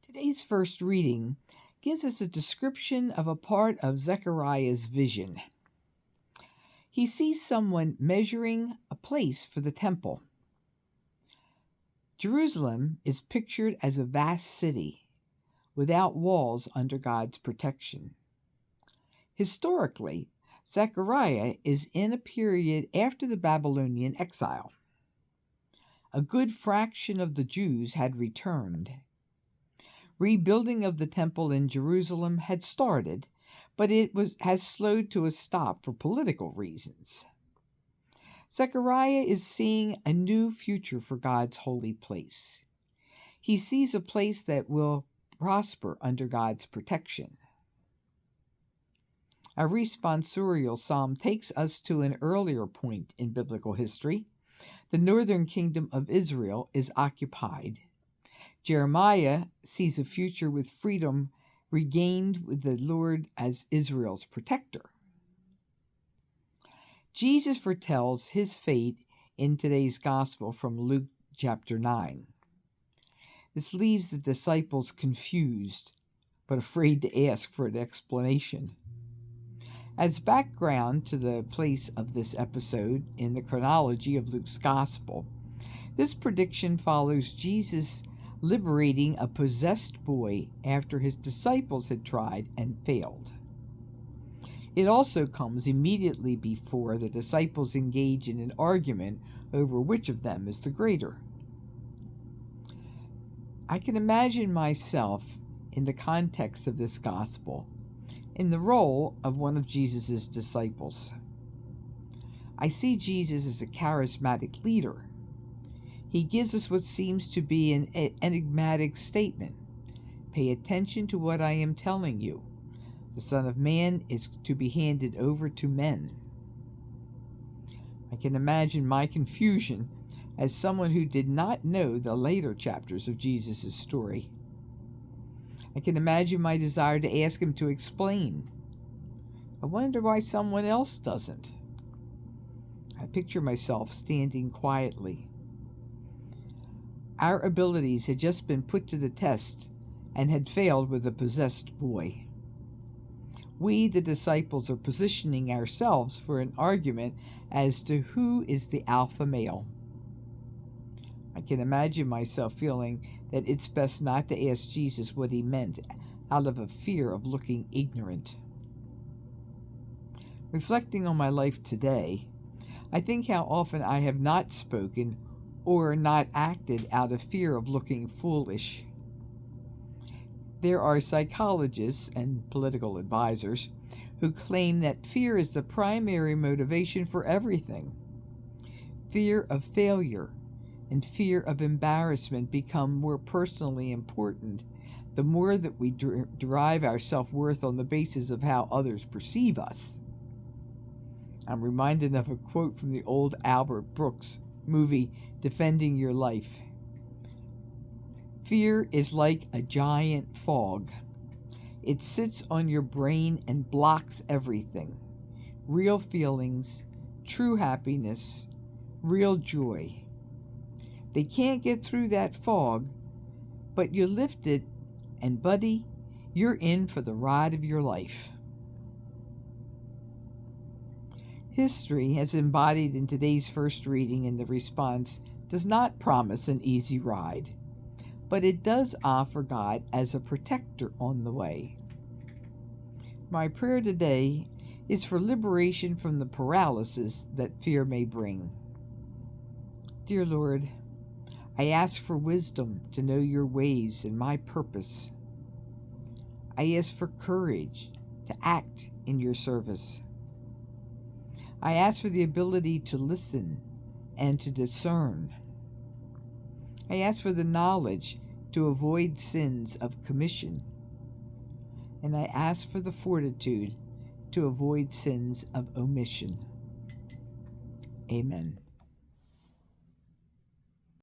Today's first reading gives us a description of a part of Zechariah's vision. He sees someone measuring a place for the temple. Jerusalem is pictured as a vast city without walls under God's protection. Historically, Zechariah is in a period after the Babylonian exile. A good fraction of the Jews had returned. Rebuilding of the temple in Jerusalem had started, but has slowed to a stop for political reasons. Zechariah is seeing a new future for God's holy place. He sees a place that will prosper under God's protection. Our responsorial psalm takes us to an earlier point in biblical history. The northern kingdom of Israel is occupied. Jeremiah sees a future with freedom regained with the Lord as Israel's protector. Jesus foretells his fate in today's gospel from Luke chapter 9. This leaves the disciples confused, but afraid to ask for an explanation. As background to the place of this episode in the chronology of Luke's gospel, this prediction follows Jesus liberating a possessed boy after his disciples had tried and failed. It also comes immediately before the disciples engage in an argument over which of them is the greater. I can imagine myself in the context of this gospel, in the role of one of Jesus' disciples. I see Jesus as a charismatic leader. He gives us what seems to be an enigmatic statement. Pay attention to what I am telling you. The Son of Man is to be handed over to men. I can imagine my confusion as someone who did not know the later chapters of Jesus' story. I can imagine my desire to ask him to explain. I wonder why someone else doesn't. I picture myself standing quietly. Our abilities had just been put to the test and had failed with a possessed boy. We, the disciples, are positioning ourselves for an argument as to who is the alpha male. I can imagine myself feeling that it's best not to ask Jesus what he meant out of a fear of looking ignorant. Reflecting on my life today, I think how often I have not spoken or not acted out of fear of looking foolish. There are psychologists and political advisors who claim that fear is the primary motivation for everything. Fear of failure and fear of embarrassment become more personally important the more that we derive our self-worth on the basis of how others perceive us. I'm reminded of a quote from the old Albert Brooks movie, Defending Your Life. Fear is like a giant fog. It sits on your brain and blocks everything. Real feelings, true happiness, real joy. They can't get through that fog, but you lift it, and buddy, you're in for the ride of your life. History, as embodied in today's first reading in the response, does not promise an easy ride, but it does offer God as a protector on the way. My prayer today is for liberation from the paralysis that fear may bring. Dear Lord, I ask for wisdom to know your ways and my purpose. I ask for courage to act in your service. I ask for the ability to listen and to discern. I ask for the knowledge to avoid sins of commission. And I ask for the fortitude to avoid sins of omission. Amen.